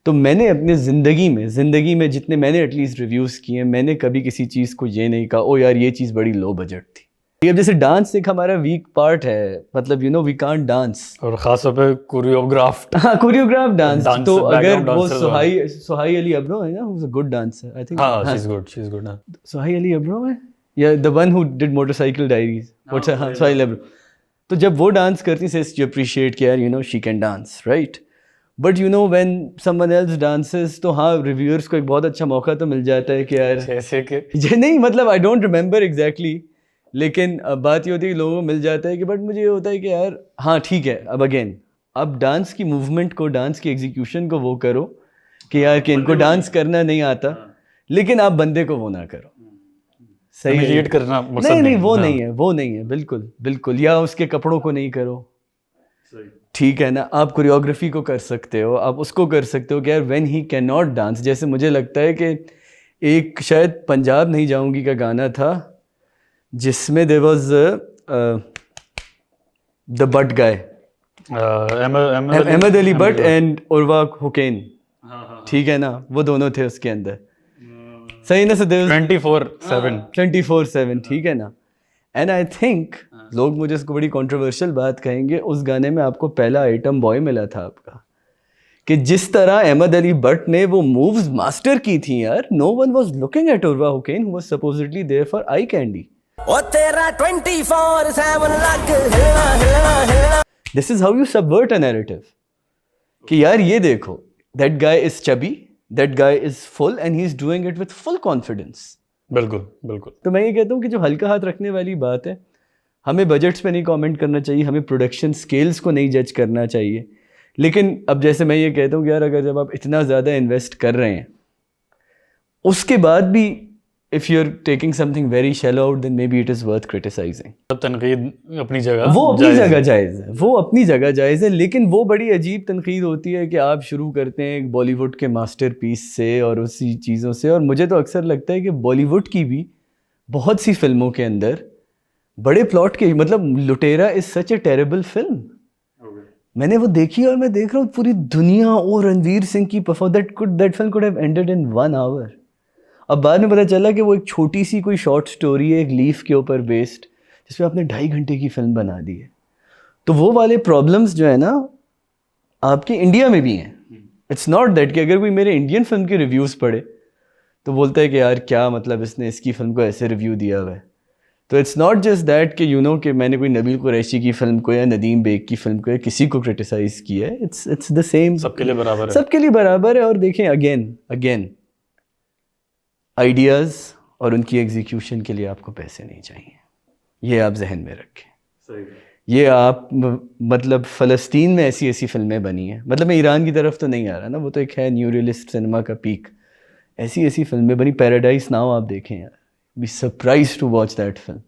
तो मैंने अपने ज़िंदगी में जितने मैंने एटलीस्ट रिव्यूज़ किए, मैंने कभी किसी चीज़ को ये नहीं कहा ओ यार ये चीज़ बड़ी लो बजट थी. अब जैसे डांस एक हमारा वीक पार्ट है, मतलब वी कांट डांस, और ख़ास तौर पे कोरियोग्राफ्ट हाँ कोरियोग्राफ डांस। तो अगर background वो dancers वाले। सुहाई अली अब्रो है ना, who is a good dancer I think. हाँ शी इज़ गुड हाँ। सुहाई अली अब्रो है या the one who did motorcycle diaries, what's हाँ सुहाई अली अब्रो। तो जब वो डांस करती है यू अप्रिशिएट कि यार she can dance right, but when someone else dances तो हाँ रिव्यूअर्स को एक बहुत अच्छा मौका तो मिल जाता है कि यार जैसे कि ये नहीं, मतलब आई डोंट रिमेंबर एग्जैक्टली, लेकिन अब बात ये होती है कि लोगों को मिल जाता है कि बट मुझे ये होता है कि यार हाँ ठीक है, अब अगेन अब डांस की मूवमेंट को, डांस की एग्जीक्यूशन को वो करो कि यार कि इनको डांस करना नहीं आता, लेकिन आप बंदे को वो ना करो। सही है। इमिटेट करना मकसद नहीं वो हाँ। नहीं है, वो नहीं है, बिल्कुल बिल्कुल। या उसके कपड़ों को नहीं करो, ठीक है ना। आप कोरियोग्राफी को कर सकते हो, आप उसको कर सकते हो कि यार when he can not dance. जैसे मुझे लगता है कि एक शायद पंजाब नहीं जाऊंगी का गाना था जिसमें there was the Butt guy, Ahmed Ali Butt and Urwa Hussain, ठीक है ना, वो दोनों थे उसके अंदर, सही ना। 24/7 ठीक है ना। एंड आई थिंक लोग मुझे इसको बड़ी कंट्रोवर्शियल बात कहेंगे, उस गाने में आपको पहला आइटम बॉय मिला था आपका, कि जिस तरह अहमद अली बट ने वो मूव्स मास्टर की थी यार, no one was looking at Urwa Hussain who was supposedly there for eye candy. ओ तेरा 24/7 लग हिलना हिलना हिलना। This is how you subvert a narrative कि यार ये देखो, that guy is chubby, that guy is full and he is doing it with full confidence. बिल्कुल बिल्कुल। तो मैं ये कहता हूँ कि जो हल्का हाथ रखने वाली बात है, हमें बजट्स पे नहीं कमेंट करना चाहिए, हमें प्रोडक्शन स्केल्स को नहीं जज करना चाहिए, लेकिन अब जैसे मैं ये कहता हूँ कि यार अगर जब आप इतना ज़्यादा इन्वेस्ट कर रहे हैं उसके बाद भी if you are taking something very shallow out then maybe it is worth criticising. तनकीद अपनी जगह, वो अपनी जगह जायज़ है, वो अपनी जगह जायज़ है, लेकिन वो बड़ी अजीब तनकीद होती है कि आप शुरू करते हैं एक बॉलीवुड के मास्टरपीस से और उसी चीज़ों से। और मुझे तो अक्सर लगता है कि बॉलीवुड की भी बहुत सी फिल्मों के अंदर बड़े प्लॉट के, मतलब लुटेरा is such A terrible film. मैंने वो देखी और मैं देख रहा हूँ पूरी दुनिया और रणवीर सिंह की perform, that film could have ended in 1 hour. अब बाद में पता चला कि वो एक छोटी सी कोई शॉर्ट स्टोरी है एक लीफ के ऊपर बेस्ड, जिसमें आपने 2.5 घंटे की फिल्म बना दी है। तो वो वाले प्रॉब्लम्स जो है ना आपके इंडिया में भी हैं। इट्स नॉट दैट कि अगर कोई मेरे इंडियन फिल्म के रिव्यूज़ पढ़े तो बोलता है कि यार क्या मतलब इसने इसकी फिल्म को ऐसे रिव्यू दिया हुआ है। तो इट्स नॉट जस्ट दैट कि कि मैंने कोई नबील कुरैशी की फिल्म को या नदीम बेग की फिल्म को या किसी को क्रिटिसाइज किया है। इट्स द सेम, सबके लिए बराबर है, सबके लिए बराबर है। और देखें अगेन आइडियाज़ और उनकी एग्जीक्यूशन के लिए आपको पैसे नहीं चाहिए, ये आप जहन में रखें। सही। ये आप मतलब फ़लस्तीन में ऐसी ऐसी फिल्में बनी हैं, मतलब मैं ईरान की तरफ तो नहीं आ रहा ना, वो तो एक है न्यू रियलिस्ट सिनेमा का पीक, ऐसी ऐसी फिल्में बनी। पैराडाइज नाउ आप देखें यार, be surprise to watch that film.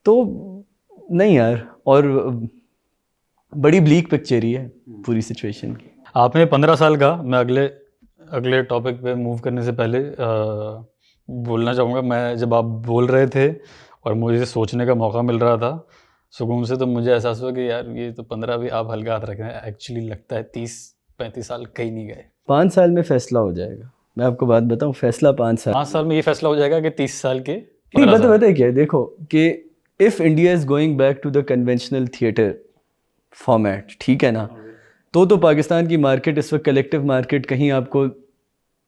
तो नहीं यार, और बड़ी ब्लीक पिक्चर ही है पूरी सिचुएशन की। आपने 15 साल का, मैं अगले टॉपिक पे मूव करने से पहले बोलना चाहूँगा, मैं जब आप बोल रहे थे और मुझे सोचने का मौका मिल रहा था सुकून से, तो मुझे एहसास हुआ कि यार ये तो 15 भी आप हल्का हाथ रख रहे हैं, एक्चुअली लगता है 30-35 साल कहीं नहीं गए। 5 साल में फैसला हो जाएगा, मैं आपको बात बताऊं, फैसला 5 साल में ये फैसला हो जाएगा कि 30 साल के नहीं, बता क्या है, देखो कि if India is going back to the conventional theatre format, ठीक है ना, तो पाकिस्तान की मार्केट इस वक्त कलेक्टिव मार्केट कहीं आपको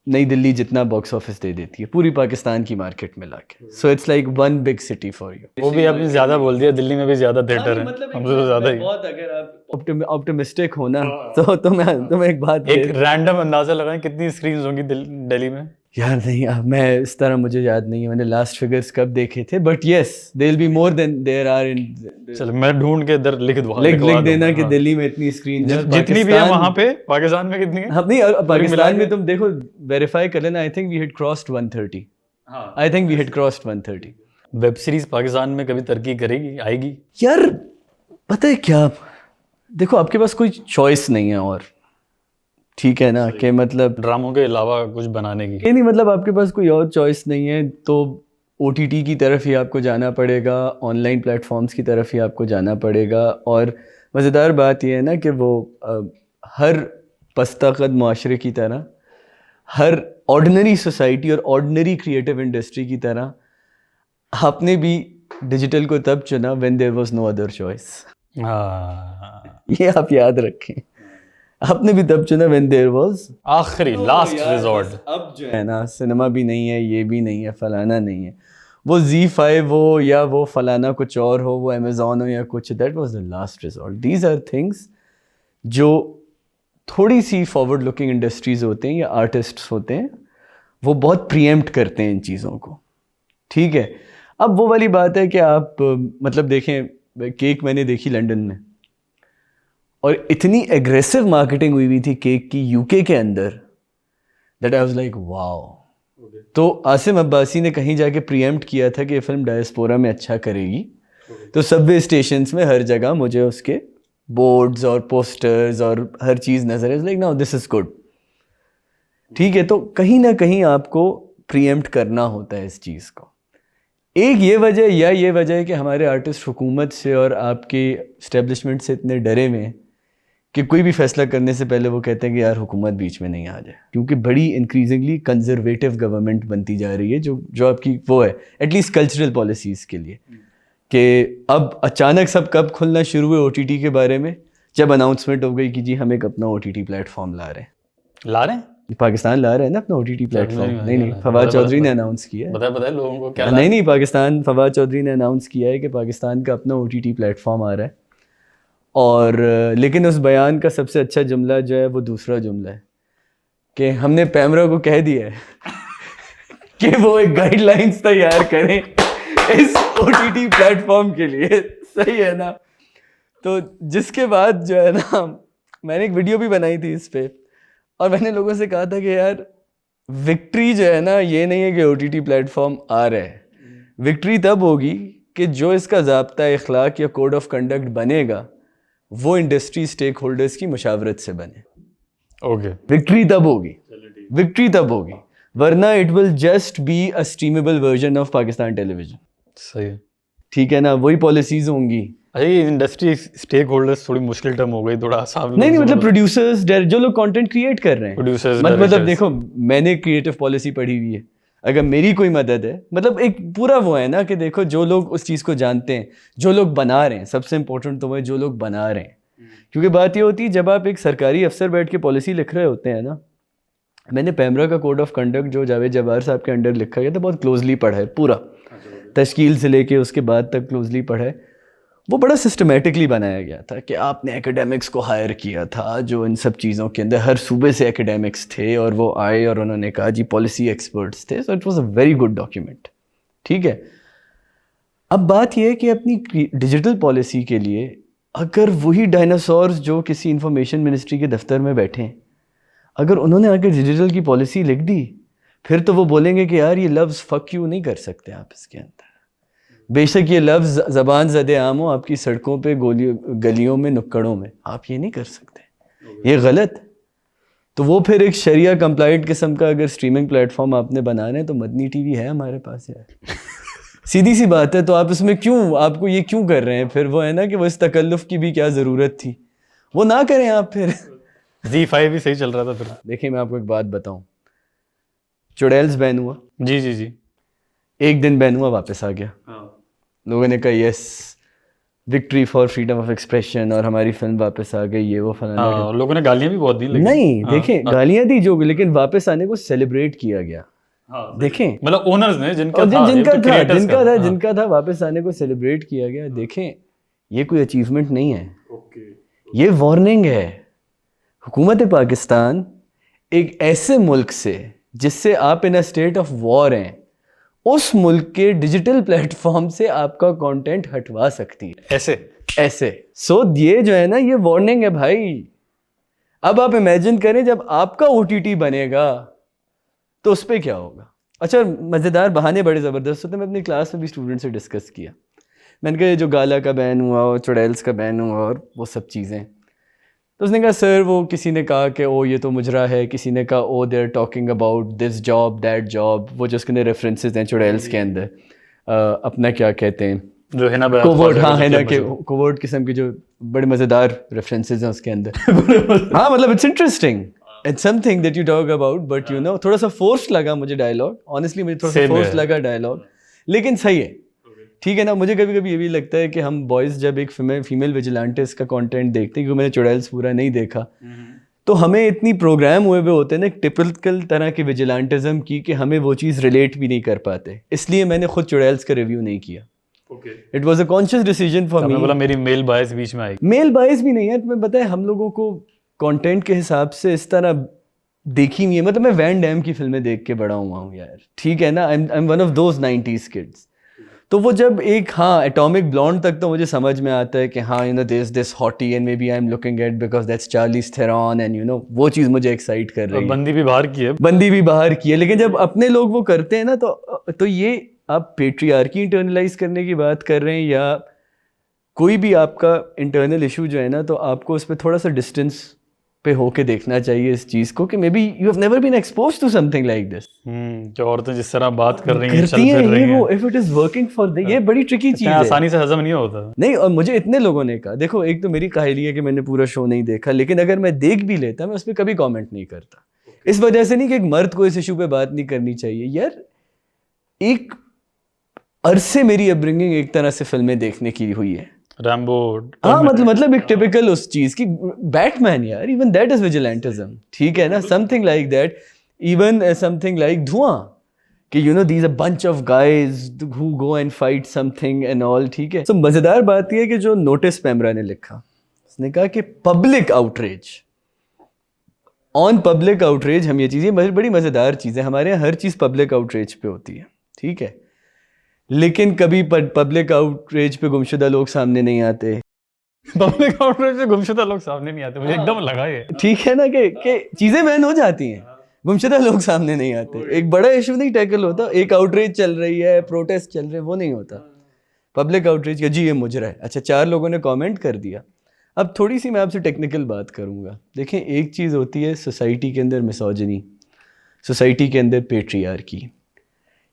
नई दिल्ली जितना बॉक्स ऑफिस दे देती है पूरी पाकिस्तान की मार्केट में लाके। So it's like one big city for you. वो भी आपने ज़्यादा बोल दिया, दिल्ली में भी ज़्यादा थिएटर है, हमसे तो ज़्यादा ही। बहुत अगर आप ऑप्टिमिस्टिक हो ना तो मैं एक बात, एक रैंडम अंदाजा लगाएं कितनी स्क्रीन्स होंगी दिल्ली में? यार नहीं, मैं इस तरह मुझे याद नहीं है मैंने लास्ट फिगर्स कब देखे थे, but yes there will be more than there are in. चलो मैं ढूंढ के इधर लिख देना कि दिल्ली में इतनी स्क्रीन जितनी भी है वहाँ पे, पाकिस्तान में कितनी है? हाँ नहीं, पाकिस्तान में तुम देखो वेरीफाई कर लेना, I think we had crossed 130। I think we had crossed 130। Web series Pakistan में कभी तरक्की करेगी, आएगी? यार पता है क्या, देखो आपके पास कोई चॉइस नहीं है, और ठीक है ना कि मतलब ड्रामों के अलावा कुछ बनाने की नहीं, मतलब आपके पास कोई और चॉइस नहीं है, तो OTT की तरफ ही आपको जाना पड़ेगा, ऑनलाइन प्लेटफॉर्म्स की तरफ ही आपको जाना पड़ेगा। और मज़ेदार बात यह है ना कि वो हर पस्ता कद माशरे की तरह, हर ऑर्डिनरी सोसाइटी और ऑर्डिनरी क्रिएटिव इंडस्ट्री की तरह आपने भी डिजिटल को तब चुना when there was no other choice. हाँ, ये आप याद रखें, आपने भी तब चुना व्हेन देयर वाज आखिरी लास्ट रिजॉर्ट। अब जो है ना सिनेमा भी नहीं है, ये भी नहीं है, फलाना नहीं है, वो Z5 हो या वो फलाना कुछ और हो, वो अमेज़ॉन हो या कुछ, that was the last resort. These are things जो थोड़ी सी फॉरवर्ड लुकिंग इंडस्ट्रीज होते हैं या आर्टिस्ट्स होते हैं, वो बहुत प्रीएम्प्ट करते हैं इन चीज़ों को, ठीक है। अब वो वाली बात है कि आप मतलब देखें, केक मैंने देखी लंदन में, और इतनी एग्रेसिव मार्केटिंग हुई हुई थी केक की यूके के अंदर, that I was like wow. तो आसिम अब्बासी ने कहीं जाके प्रीएम्प्ट किया था कि ये फिल्म डायस्पोरा में अच्छा करेगी, तो सबवे स्टेशंस में हर जगह मुझे उसके बोर्ड्स और पोस्टर्स और हर चीज़ नजर है, like now this is good, ठीक है। तो कहीं ना कहीं आपको प्रीएम्प्ट करना होता है इस चीज़ को। एक ये वजह या ये वजह है कि हमारे आर्टिस्ट हुकूमत से और आपके इस्टेब्लिशमेंट से इतने डरे हुए हैं कि कोई भी फैसला करने से पहले वो कहते हैं कि यार हुकूमत बीच में नहीं आ जाए, क्योंकि बड़ी इंक्रीजिंगली कंजर्वेटिव गवर्नमेंट बनती जा रही है, जो आपकी वो है एटलीस्ट कल्चरल पॉलिसीज़ के लिए, कि अब अचानक सब कब खुलना शुरू हुए OTT के बारे में, जब अनाउंसमेंट हो गई कि जी हम एक अपना OTT प्लेटफॉर्म ला रहे हैं, पाकिस्तान ला रहे हैं ना अपना OTT प्लेटफॉर्म। नहीं, फवाद चौधरी ने अनाउंस किया है। बताए लोगों को क्या। नहीं, पाकिस्तान, फवाद चौधरी ने अनाउंस किया है कि पाकिस्तान का अपना OTT प्लेटफॉर्म आ रहा है। और लेकिन उस बयान का सबसे अच्छा जुमला जो है वो दूसरा जुमला है कि हमने पैमरा को कह दिया है कि वो एक गाइडलाइंस तैयार करें इस OTT प्लेटफॉर्म के लिए, सही है ना। तो जिसके बाद जो है ना, मैंने एक वीडियो भी बनाई थी इस पे, और मैंने लोगों से कहा था कि यार विक्ट्री जो है ना, ये नहीं है कि OTT प्लेटफॉर्म आ रहा है, विक्ट्री तब होगी कि जो इसका ज़ाब्ता इखलाक या कोड ऑफ कंडक्ट बनेगा वो इंडस्ट्री स्टेक होल्डर्स की मुशावरत से बने। ओके, विक्ट्री तब होगी, विक्ट्री तब होगी, वरना it will just be a streamable version of Pakistan television. सही है, ठीक है ना, वही पॉलिसीज होंगी। ये इंडस्ट्री स्टेक होल्डर्स थोड़ी मुश्किल टर्म हो गई, थोड़ा आसान। नहीं, मतलब प्रोड्यूसर्स, जो लोग कंटेंट क्रिएट कर रहे हैं, प्रोड्यूसर्स, मतलब देखो मैंने क्रिएटिव पॉलिसी पढ़ी हुई है, अगर मेरी कोई मदद है, मतलब एक पूरा वो है ना कि देखो जो लोग उस चीज़ को जानते हैं, जो लोग बना रहे हैं, सबसे इंपॉर्टेंट तो वो है जो लोग बना रहे हैं। क्योंकि बात ये होती है जब आप एक सरकारी अफसर बैठ के पॉलिसी लिख रहे होते हैं ना, मैंने पैमरा का कोड ऑफ कंडक्ट जो जावेद जब्बार साहब के अंडर लिखा गया था बहुत क्लोजली पढ़ा है, पूरा तश्कील से लेके उसके बाद तक क्लोजली पढ़ा है। वो बड़ा सिस्टमेटिकली बनाया गया था कि आपने एकेडमिक्स को हायर किया था जो इन सब चीज़ों के अंदर हर सूबे से एकेडमिक्स थे, और वो आए और उन्होंने कहा जी पॉलिसी एक्सपर्ट्स थे। So it was a very good document, ठीक है। अब बात यह है कि अपनी डिजिटल पॉलिसी के लिए अगर वही डायनासोर्स जो किसी इंफॉर्मेशन मिनिस्ट्री के दफ्तर में बैठे हैं, अगर उन्होंने आकर डिजिटल की पॉलिसी लिख दी, फिर तो वो बोलेंगे कि यार ये लफ्ज़ फ़क यू नहीं कर सकते आप इसके अंदर। बेशक ये लफ्ज़ ज़बान ज़दे आम हो आपकी सड़कों पे, गलियों में, नुक्कड़ों में, आप ये नहीं कर सकते, ये गलत। तो वो फिर एक शरिया कंप्लाइंट किस्म का अगर स्ट्रीमिंग प्लेटफॉर्म आपने बनाना है तो मदनी टीवी है हमारे पास यार सीधी सी बात है। तो आप इसमें क्यों, आपको ये क्यों कर रहे हैं? फिर वो है ना कि वो इस तकल्लुफ़ की भी क्या ज़रूरत थी, वो ना करें आप फिर। Z5 भी सही चल रहा था फिर। देखिए मैं आपको एक बात बताऊं, चुड़ैल्स बैन हुआ, जी जी जी, एक दिन बैन हुआ, वापस आ गया। लोगों ने कहा yes victory for freedom of expression और हमारी फिल्म वापस आ गई, ये वो फलाना। हाँ, लोगों ने गालियां भी बहुत दी लेकिन। नहीं देखें, गालियां दी जो, लेकिन वापस आने को सेलिब्रेट किया गया। देखें मतलब ओनर्स ने जिनका था वापस आने को सेलिब्रेट किया गया। देखें ये कोई अचीवमेंट नहीं है, ये वार्निंग है। हुकूमत पाकिस्तान एक ऐसे मुल्क से जिससे आप इन अ स्टेट ऑफ वॉर हैं, उस मुल्क के डिजिटल प्लेटफॉर्म से आपका कंटेंट हटवा सकती है ऐसे। सो ये जो है ना, ये वार्निंग है भाई। अब आप इमेजिन करें जब आपका OTT बनेगा तो उस पर क्या होगा। अच्छा मज़ेदार बहाने बड़े ज़बरदस्त होते हैं। मैं अपनी क्लास में भी स्टूडेंट से डिस्कस किया, मैंने कहा जो गाला का बैन हुआ और चुड़ैल्स का बैन हुआ और वो सब चीज़ें, तो उसने कहा सर वो किसी ने कहा कि ओ ये तो मुजरा है, किसी ने कहा oh they are talking about this job that job, वो जो उसके रेफरेंसेस हैं चुड़ैल्स के अंदर, अपना क्या कहते हैं जो है ना कोवर्ट, हाँ है ना कि कोवर्ट किस्म की जो बड़े मज़ेदार रेफरेंसेस हैं उसके अंदर। हाँ मतलब it's interesting, it's something that you talk about, but you know थोड़ा सा फोर्स लगा मुझे डायलॉग, ऑनेस्टली मुझे थोड़ा सा फोर्स लगा डायलॉग, लेकिन सही है ठीक है ना। मुझे कभी कभी ये भी लगता है कि हम बॉयज़ जब एक फीमेल विजिलेंटिस का कंटेंट देखते हैं, क्योंकि मैंने चुड़ैल्स पूरा नहीं देखा, तो हमें इतनी प्रोग्राम हुए हुए होते हैं ना एक टिपिकल तरह के विजिलेंटिज्म की, कि हमें वो चीज़ रिलेट भी नहीं कर पाते। इसलिए मैंने खुद चुड़ैल्स का रिव्यू नहीं किया। It was a conscious decision for me. बोला मेरी मेल बायस बीच में आएगी। मेल बायस भी नहीं है, तुम्हें पता है हम लोगों को कंटेंट के हिसाब से इस तरह देखी नहीं है। मतलब मैं वैन डैम की फिल्में देख के बड़ा हुआ हूँ यार, ठीक है ना। I am one of those 90s kids. तो वो जब एक एटॉमिक ब्लॉन्ड तक तो मुझे समझ में आता है कि you know there is this hottie and maybe I am looking at because that's Charlize Theron and you know वो चीज़ मुझे एक्साइट कर रही है। बंदी भी बाहर की है, बंदी भी बाहर की है। लेकिन जब अपने लोग वो करते हैं ना, तो ये आप पेट्रियार्की इंटरनलाइज करने की बात कर रहे हैं, या कोई भी आपका इंटरनल इशू जो है ना, तो आपको उस पर थोड़ा सा डिस्टेंस पे होके देखना चाहिए इस चीज़ को, कि maybe you have never been exposed to something like this. जो औरतें जिस तरह बात कर रही हैं, चल करती हैं फिर रही ये हैं, वो, if it is working for the, ये बड़ी ट्रिकी चीज़ है, आसानी से हजम नहीं होता। नहीं। और मुझे इतने लोगों ने कहा, देखो एक तो मेरी काहली है कि मैंने पूरा शो नहीं देखा, लेकिन अगर मैं देख भी लेता मैं उस पर कभी कमेंट नहीं करता। इस वजह से नहीं कि एक मर्द को इस इशू पे बात नहीं करनी चाहिए यार। एक अरसे मेरी अपब्रिंगिंग एक तरह से फिल्में देखने की हुई है। रैम्बो, हाँ, मतलब एक टिपिकल उस चीज की, बैटमैन यार, इवन दैट इज विजिलेंटिज्म, ठीक है ना। Something like that, even something like धुआं, कि you know these a bunch of guys who go and fight something and all, ठीक है। तो मजेदार बात यह है कि जो नोटिस पैमरा ने लिखा, उसने कहा कि public outreach, on public outreach, हम ये चीज़ें बड़ी मजेदार चीज़ है, हमारे यहाँ हर चीज़ पब्लिक आउटरीच पे होती है, ठीक है, लेकिन कभी पब्लिक आउटरीच पे गुमशुदा लोग सामने नहीं आते। पब्लिक आउटरीच से गुमशुदा लोग सामने नहीं आते, मुझे एकदम लगा ये, ठीक है ना, कि चीजें बैन हो जाती हैं, गुमशुदा लोग सामने नहीं आते, एक बड़ा इशू नहीं टैकल होता, एक आउटरीच चल रही है, प्रोटेस्ट चल रहे हैं, वो नहीं होता। पब्लिक आउटरीच का जी ये मुजरा है, अच्छा 4 लोगों ने कमेंट कर दिया। अब थोड़ी सी मैं आपसे टेक्निकल बात करूंगा। देखें, एक चीज़ होती है सोसाइटी के अंदर मिसोजिनी, सोसाइटी के अंदर पेट्रियार्की,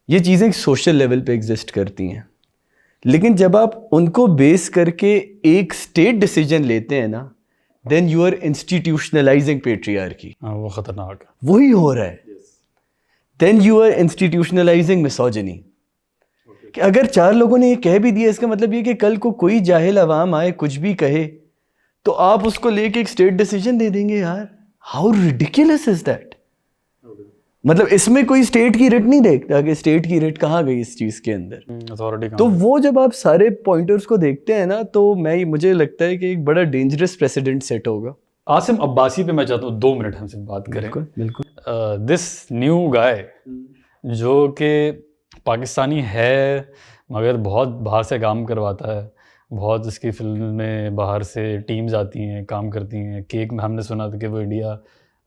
ये चीज़ें सोशल लेवल पे एग्जिस्ट करती हैं, लेकिन जब आप उनको बेस करके एक स्टेट डिसीजन लेते हैं ना, then you are institutionalising patriarchy. वो खतरनाक है, वही हो रहा है। Then you are institutionalising misogyny. कि अगर 4 लोगों ने ये कह भी दिया, इसका मतलब ये कि कल को कोई जाहिल अवाम आए कुछ भी कहे, तो आप उसको लेके एक स्टेट डिसीजन दे देंगे यार। How ridiculous is that. मतलब इसमें कोई स्टेट की रिट नहीं देखता कि स्टेट की रिट कहाँ गई इस चीज़ के अंदर, अथॉरिटी। तो वो जब आप सारे पॉइंटर्स को देखते हैं ना, तो मुझे लगता है कि एक बड़ा डेंजरस प्रेसिडेंट सेट होगा। आसिम अब्बासी पे मैं चाहता हूँ 2 मिनट हमसे बात करें। बिल्कुल। दिस न्यू गाय जो कि पाकिस्तानी है मगर बहुत बाहर से काम करवाता है, बहुत इसकी फिल्म में बाहर से टीम्स आती हैं, काम करती हैं। केक में हमने सुना था कि वो इंडिया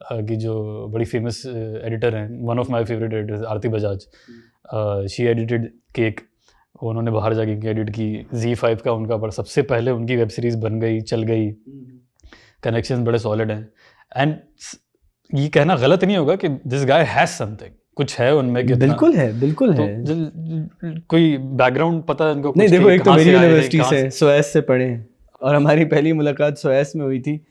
की जो बड़ी फेमस एडिटर हैं, one of my favourite editors Aarti Bajaj, she edited cake, उन्होंने बाहर जाके एडिट की। Z5 का उनका पर सबसे पहले उनकी वेब सीरीज़ बन गई, चल गई, कनेक्शंस बड़े सॉलिड हैं। एंड ये कहना गलत नहीं होगा कि दिस गाय हैज़ समथिंग, कुछ है उनमें। बिल्कुल है, बिल्कुल तो है। कोई बैकग्राउंड पता है उनको? नहीं, देखो एक तो मेरी यूनिवर्सिटी से सोएस से पढ़े, और हमारी पहली मुलाकात सोएस में हुई थी,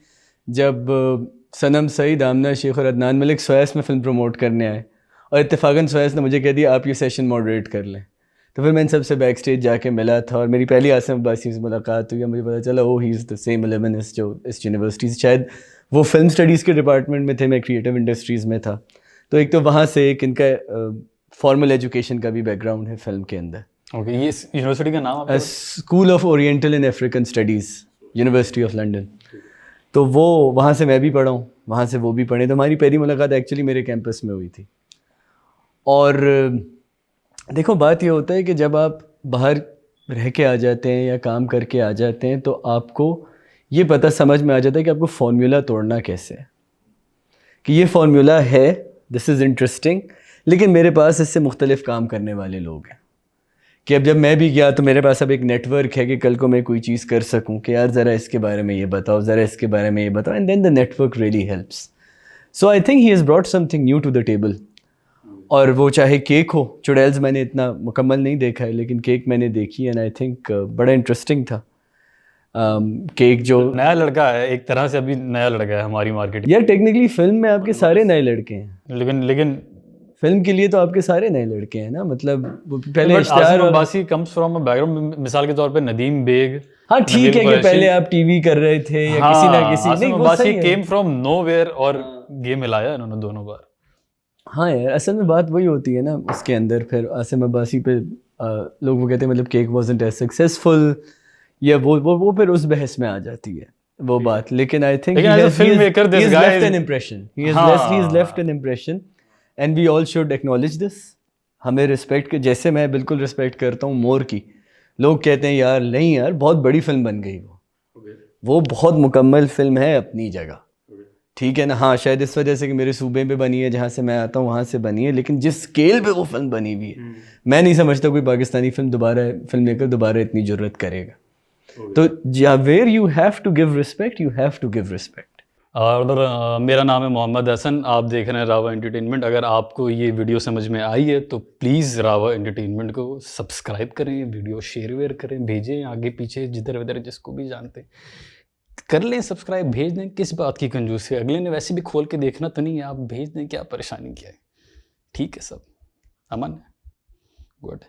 जब सनम सईद, आमना शेख और अदनान मलिक सोएस में फ़िल्म प्रमोट करने आए, और इत्तेफाकन सोएस ने मुझे कह दिया आप ये सेशन मॉडरेट कर लें। तो फिर मैं इन सबसे बैक स्टेज जाके मिला था, और मेरी पहली आसिम अब्बासी से मुलाकात हुई, मुझे पता चला he is the same alumnus जो इस यूनिवर्सिटी से, शायद वो फिल्म स्टडीज़ के डिपार्टमेंट में थे, मैं क्रिएटिव इंडस्ट्रीज़ में था। तो एक तो वहाँ से एक इनका फॉर्मल एजुकेशन का भी बैकग्राउंड है फिल्म के अंदर। ओके, ये यूनिवर्सिटी का नाम? School of oriental and African studies, university of London. तो वो वहाँ से मैं भी पढ़ा हूँ, वहाँ से वो भी पढ़े। तो हमारी पहली मुलाकात एक्चुअली मेरे कैंपस में हुई थी। और देखो बात ये होता है कि जब आप बाहर रह के आ जाते हैं या काम करके आ जाते हैं, तो आपको ये पता समझ में आ जाता है कि आपको फॉर्मूला तोड़ना कैसे है, कि ये फार्मूला है, दिस इज़ इंटरेस्टिंग, लेकिन मेरे पास इससे मुख्तलिफ काम करने वाले लोग हैं। कि अब जब मैं भी गया तो मेरे पास अब एक नेटवर्क है कि कल को मैं कोई चीज़ कर सकूं, कि यार ज़रा इसके बारे में ये बताओ, ज़रा इसके बारे में ये बताओ, and then the network really helps. So I think he has brought something new to the table. और वो चाहे केक हो, चुड़ैल्स मैंने इतना मुकम्मल नहीं देखा है, लेकिन केक मैंने देखी, एंड आई थिंक बड़ा इंटरेस्टिंग था। केक जो नया लड़का है, एक तरह से अभी नया लड़का है हमारी मार्केट। यार टेक्निकली फिल्म में आपके सारे नए लड़के हैं, लेकिन फिल्म के लिए तो आपके सारे नए लड़के हैं ना, मतलब वो पहले बट इश्तिहार आसिम और Abbasi comes from a background, मिसाल के तौर पे नदीम बेग, हाँ ठीक नबील है कि कुरैशी। पहले आप टीवी कर रहे थे या किसी ना किसी, आसिम नहीं वो अब्बासी सही है। केम फ्रॉम नोवेयर और गेम हिलाया इन्होंने दोनों बार। हाँ यार, असल में बात वही होती है ना उसके अंदर, फिर आसिम अब्बासी पे लोग वो कहते हैं मतलब केक वाजंट एज सक्सेसफुल, या वो फिर उस बहस में आ जाती है वो बात। लेकिन आई थिंक लेकिन as a filmmaker, this guy left is- an impression, he हाँ। has left an impression and we all should acknowledge this। हमें रिस्पेक्ट के, जैसे मैं बिल्कुल रिस्पेक्ट करता हूँ मोर की, लोग कहते हैं यार नहीं यार बहुत बड़ी फिल्म बन गई वो बहुत मुकम्मल फिल्म है अपनी जगह, ठीक है ना। हाँ शायद इस वजह से कि मेरे सूबे पे बनी है, जहाँ से मैं आता हूँ वहाँ से बनी है, लेकिन जिस स्केल पे वो फिल्म बनी हुई है, मैं नहीं समझता कोई पाकिस्तानी फिल्म मेकर दोबारा इतनी जुर्रत करेगा। तो where you have to give respect, you have to give respect. और मेरा नाम है मोहम्मद हसन, आप देख रहे हैं रावा एंटरटेनमेंट। अगर आपको ये वीडियो समझ में आई है तो प्लीज़ रावा एंटरटेनमेंट को सब्सक्राइब करें, वीडियो शेयर वेयर करें, भेजें आगे पीछे जिधर उधर जिसको भी जानते कर लें सब्सक्राइब, भेज दें। किस बात की कंजूसी है, अगले ने वैसे भी खोल के देखना तो नहीं है, आप भेज दें, क्या परेशानी क्या है। ठीक है सब अमन, गुड।